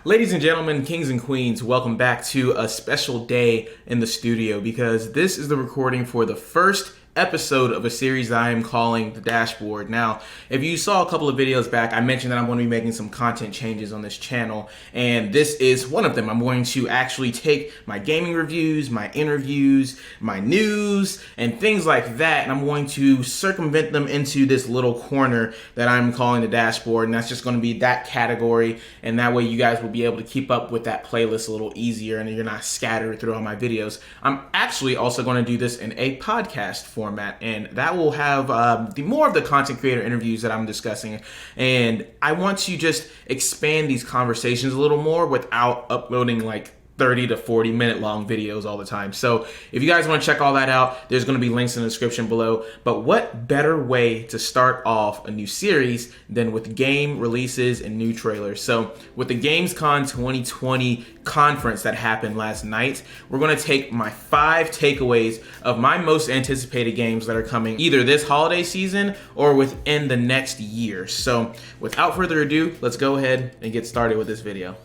Ladies and gentlemen, kings and queens, welcome back to a special day in the studio because this is the recording for the first episode of a series that I am calling The Dashboard. Now, if you saw a couple of videos back, I mentioned that I'm going to be making some content changes on this channel, and this is one of them. I'm going to actually take my gaming reviews, my interviews, my news, and things like that, and I'm going to circumvent them into this little corner that I'm calling The Dashboard, and that's just going to be that category, and that way you guys will be able to keep up with that playlist a little easier, and you're not scattered through all my videos. I'm actually also going to do this in a podcast format, and that will have more of the content creator interviews that I'm discussing, and I want to just expand these conversations a little more without uploading like 30 to 40 minute long videos all the time. So if you guys want to check all that out, there's going to be links in the description below. But what better way to start off a new series than with game releases and new trailers? So with the GamesCom 2020 conference that happened last night, we're going to take my 5 takeaways of my most anticipated games that are coming either this holiday season or within the next year. So without further ado, let's go ahead and get started with this video.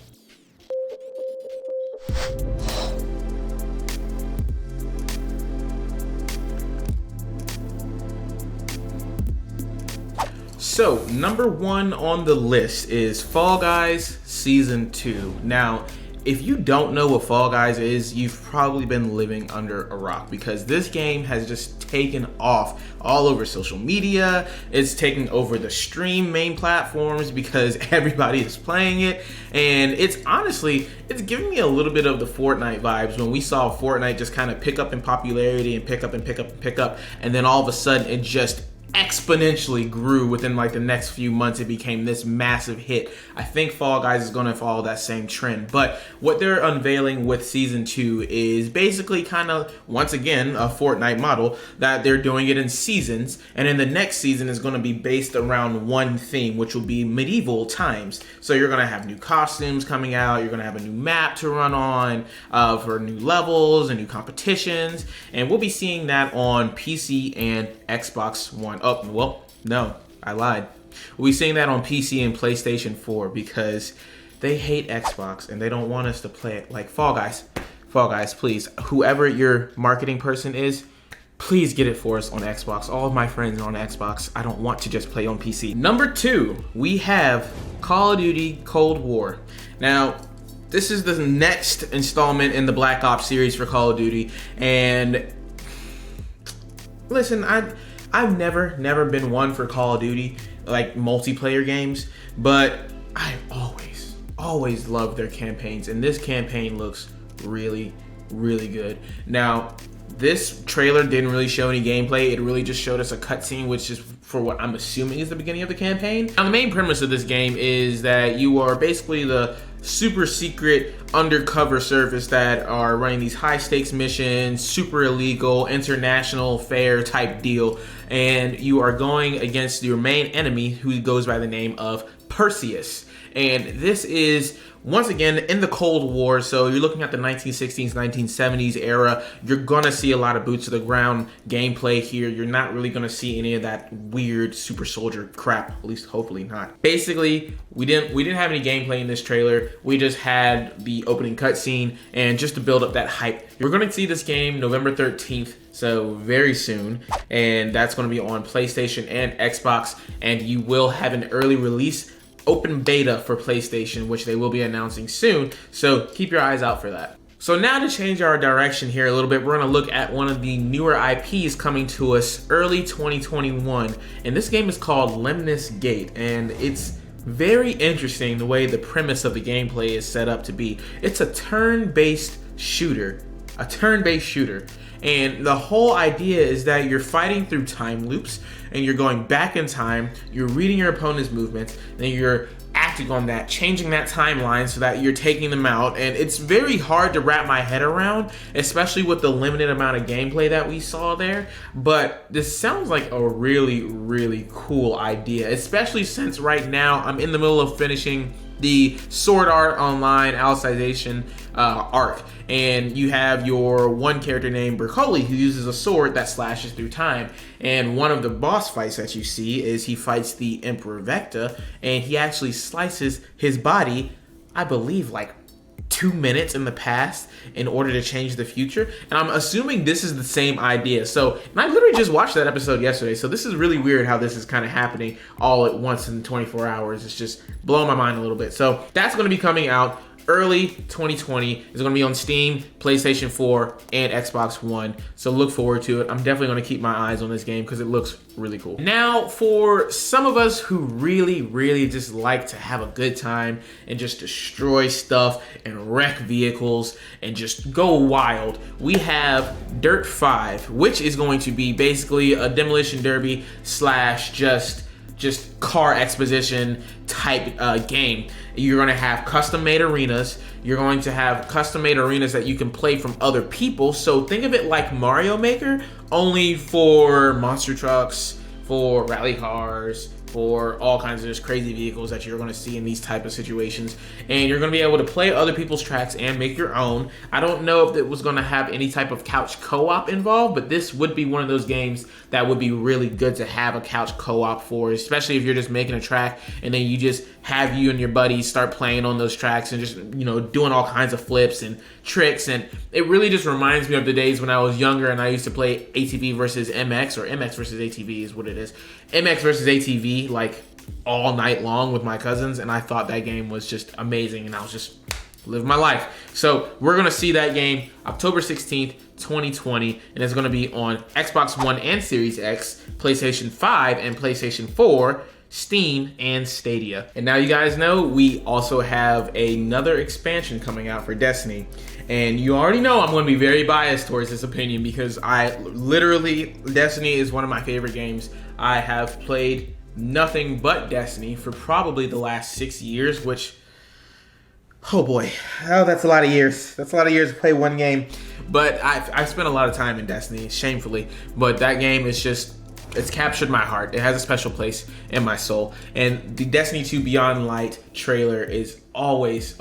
So, number 1 on the list is Fall Guys Season 2. Now, if you don't know what Fall Guys is, you've probably been living under a rock because this game has just taken off all over social media. It's taking over the stream main platforms because everybody is playing it. And it's giving me a little bit of the Fortnite vibes when we saw Fortnite just kind of pick up in popularity and pick up. And then all of a sudden it just exponentially grew within like the next few months. It became this massive hit. I think Fall Guys is going to follow that same trend, but what they're unveiling with season 2 is basically kind of once again a Fortnite model that they're doing it in seasons, and in the next season is going to be based around one theme, which will be medieval times. So you're going to have new costumes coming out, you're going to have a new map to run on for new levels and new competitions, and we'll be seeing that on PC and Xbox One. Oh, well, no, I lied. We'll be seeing that on PC and PlayStation 4 because they hate Xbox and they don't want us to play it like Fall Guys. Fall Guys, please, whoever your marketing person is, please get it for us on Xbox. All of my friends are on Xbox. I don't want to just play on PC. Number 2, we have Call of Duty Cold War. Now, this is the next installment in the Black Ops series for Call of Duty, and listen, I've never been one for Call of Duty, like multiplayer games, but I always loved their campaigns, and this campaign looks really, really good. Now, this trailer didn't really show any gameplay. It really just showed us a cutscene, which is for what I'm assuming is the beginning of the campaign. Now, the main premise of this game is that you are basically the super secret undercover service that are running these high stakes missions, super illegal, international fair type deal, and you are going against your main enemy who goes by the name of Perseus. And this is once again in the Cold War, so you're looking at the 1960s, 1970s era. You're gonna see a lot of boots to the ground gameplay here. You're not really gonna see any of that weird super soldier crap, at least hopefully not. Basically, we didn't have any gameplay in this trailer. We just had the opening cutscene, and just to build up that hype. You're gonna see this game November 13th, so very soon, and that's gonna be on PlayStation and Xbox, and you will have an early release open beta for PlayStation, which they will be announcing soon, so keep your eyes out for that. So now to change our direction here a little bit, we're going to look at one of the newer IPs coming to us early 2021, and this game is called Lemnis Gate, and it's very interesting the way the premise of the gameplay is set up to be. It's a turn-based shooter, and the whole idea is that you're fighting through time loops, and you're going back in time, you're reading your opponent's movements, and you're acting on that, changing that timeline so that you're taking them out. And it's very hard to wrap my head around, especially with the limited amount of gameplay that we saw there. But this sounds like a really, really cool idea, especially since right now I'm in the middle of finishing the Sword Art Online Alicization arc, and you have your one character named Bercoli who uses a sword that slashes through time, and one of the boss fights that you see is he fights the Emperor Vecta, and he actually slices his body I believe, like 2 minutes in the past in order to change the future. And I'm assuming this is the same idea. So, and I literally just watched that episode yesterday. So this is really weird how this is kind of happening all at once in 24 hours. It's just blowing my mind a little bit. So that's going to be coming out early 2020. It's going to be on Steam, PlayStation 4, and Xbox One. So look forward to it. I'm definitely going to keep my eyes on this game because it looks really cool. Now, for some of us who really just like to have a good time and just destroy stuff and wreck vehicles and just go wild, we have Dirt 5, which is going to be basically a demolition derby slash just car exposition type game. You're going to have custom made arenas. You're going to have custom made arenas that you can play from other people. So think of it like Mario Maker, only for monster trucks, for rally cars, for all kinds of just crazy vehicles that you're going to see in these type of situations. And you're going to be able to play other people's tracks and make your own. I don't know if it was going to have any type of couch co-op involved, but this would be one of those games that would be really good to have a couch co-op for, especially if you're just making a track and then you just have you and your buddies start playing on those tracks and just, you know, doing all kinds of flips and tricks. And it really just reminds me of the days when I was younger and I used to play ATV versus MX, or MX versus ATV is what it is. MX versus ATV like all night long with my cousins, and I thought that game was just amazing, and I was just living my life. So we're gonna see that game October 16th, 2020, and it's gonna be on Xbox One and Series X, PlayStation 5 and PlayStation 4, Steam, and Stadia. And now you guys know we also have another expansion coming out for Destiny. And you already know I'm going to be very biased towards this opinion because Destiny is one of my favorite games. I have played nothing but Destiny for probably the last 6 years, which, oh boy, that's a lot of years. That's a lot of years to play one game. But I've spent a lot of time in Destiny, shamefully. But that game is just, it's captured my heart. It has a special place in my soul. And the Destiny 2 Beyond Light trailer is always,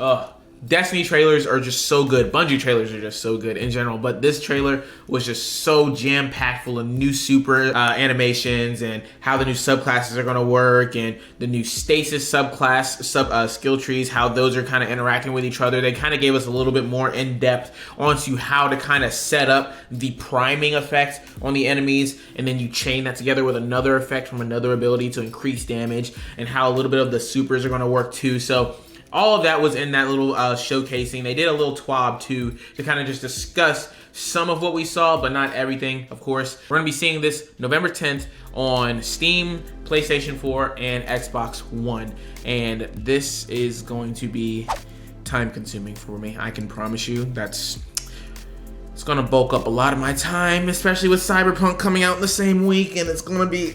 Destiny trailers are just so good. Bungie trailers are just so good in general. But this trailer was just so jam-packed full of new super animations and how the new subclasses are going to work and the new stasis subclass skill trees, how those are kind of interacting with each other. They kind of gave us a little bit more in-depth onto how to kind of set up the priming effect on the enemies, and then you chain that together with another effect from another ability to increase damage, and how a little bit of the supers are going to work too. So all of that was in that little showcasing. They did a little TWAB too to kind of just discuss some of what we saw, but not everything, of course. We're gonna be seeing this November 10th on Steam, PlayStation 4, and Xbox One. And this is going to be time consuming for me. I can promise you it's gonna bulk up a lot of my time, especially with Cyberpunk coming out in the same week, and it's gonna be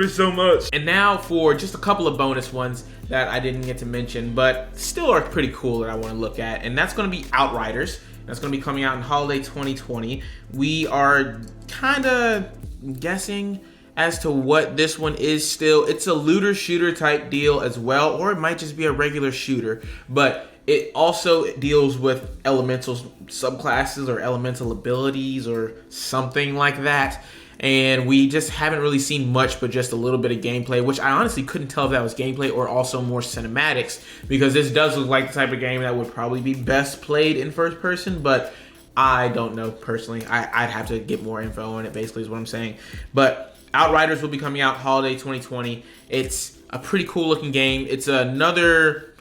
so much. And now for just a couple of bonus ones that I didn't get to mention, but still are pretty cool that I wanna look at, and that's gonna be Outriders. That's gonna be coming out in holiday 2020. We are kinda guessing as to what this one is still. It's a looter shooter type deal as well, or it might just be a regular shooter, but it also deals with elemental subclasses or elemental abilities or something like that. And we just haven't really seen much but just a little bit of gameplay, which I honestly couldn't tell if that was gameplay or also more cinematics, because this does look like the type of game that would probably be best played in first person, but I don't know personally. I'd have to get more info on it, basically is what I'm saying. But Outriders will be coming out holiday 2020. It's a pretty cool looking game. It's another,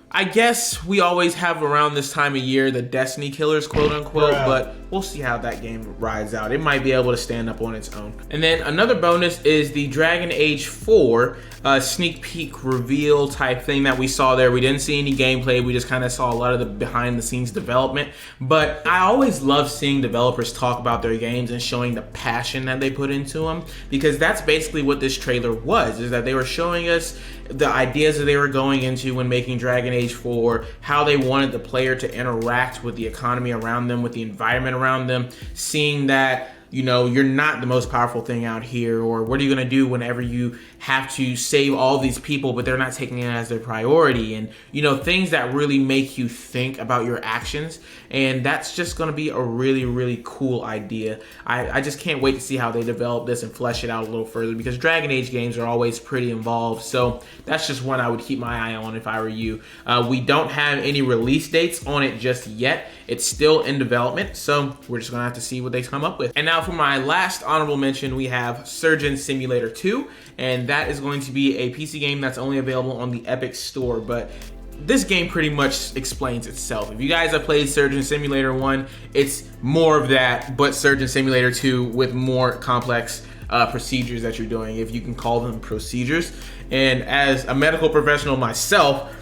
I guess we always have around this time of year the Destiny killers, quote unquote, but we'll see how that game rides out. It might be able to stand up on its own. And then another bonus is the Dragon Age 4 sneak peek reveal type thing that we saw there. We didn't see any gameplay. We just kind of saw a lot of the behind the scenes development. But I always love seeing developers talk about their games and showing the passion that they put into them, because that's basically what this trailer was, is that they were showing us the ideas that they were going into when making Dragon Age 4, how they wanted the player to interact with the economy around them, with the environment around them, seeing that you know, you're not the most powerful thing out here, or what are you going to do whenever you have to save all these people but they're not taking it as their priority, and you know, things that really make you think about your actions. And that's just going to be a really, really cool idea. I just can't wait to see how they develop this and flesh it out a little further, because Dragon Age games are always pretty involved, so that's just one I would keep my eye on if I were you. We don't have any release dates on it just yet. It's still in development, so we're just gonna have to see what they come up with. And now for my last honorable mention, we have Surgeon Simulator 2, and that is going to be a PC game that's only available on the Epic Store. But this game pretty much explains itself. If you guys have played Surgeon Simulator 1, it's more of that, but Surgeon Simulator 2 with more complex procedures that you're doing, if you can call them procedures. And as a medical professional myself,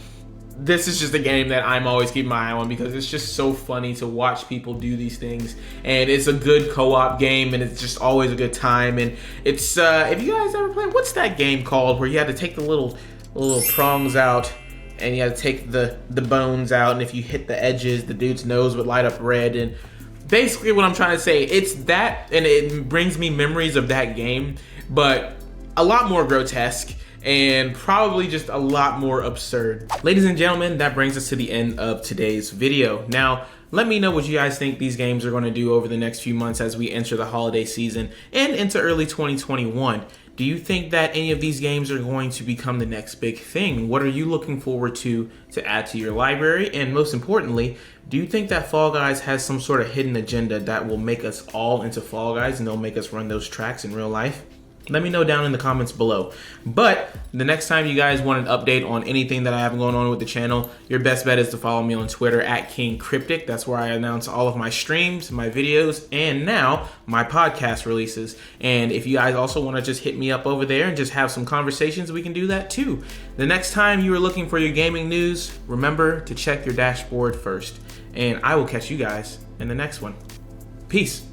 this is just a game that I'm always keeping my eye on, because it's just so funny to watch people do these things, and it's a good co-op game, and it's just always a good time. And it's if you guys ever played, what's that game called where you had to take the little prongs out and you had to take the bones out, and if you hit the edges, the dude's nose would light up red. And basically what I'm trying to say, it's that, and it brings me memories of that game, but a lot more grotesque and probably just a lot more absurd. Ladies and gentlemen, that brings us to the end of today's video. Now, let me know what you guys think these games are going to do over the next few months as we enter the holiday season and into early 2021. Do you think that any of these games are going to become the next big thing? What are you looking forward to add to your library? And most importantly, do you think that Fall Guys has some sort of hidden agenda that will make us all into Fall Guys and they'll make us run those tracks in real life? Let me know down in the comments below. But the next time you guys want an update on anything that I have going on with the channel, your best bet is to follow me on Twitter at King Cryptic. That's where I announce all of my streams, my videos, and now my podcast releases. And if you guys also want to just hit me up over there and just have some conversations, we can do that too. The next time you are looking for your gaming news, remember to check your dashboard first. And I will catch you guys in the next one. Peace.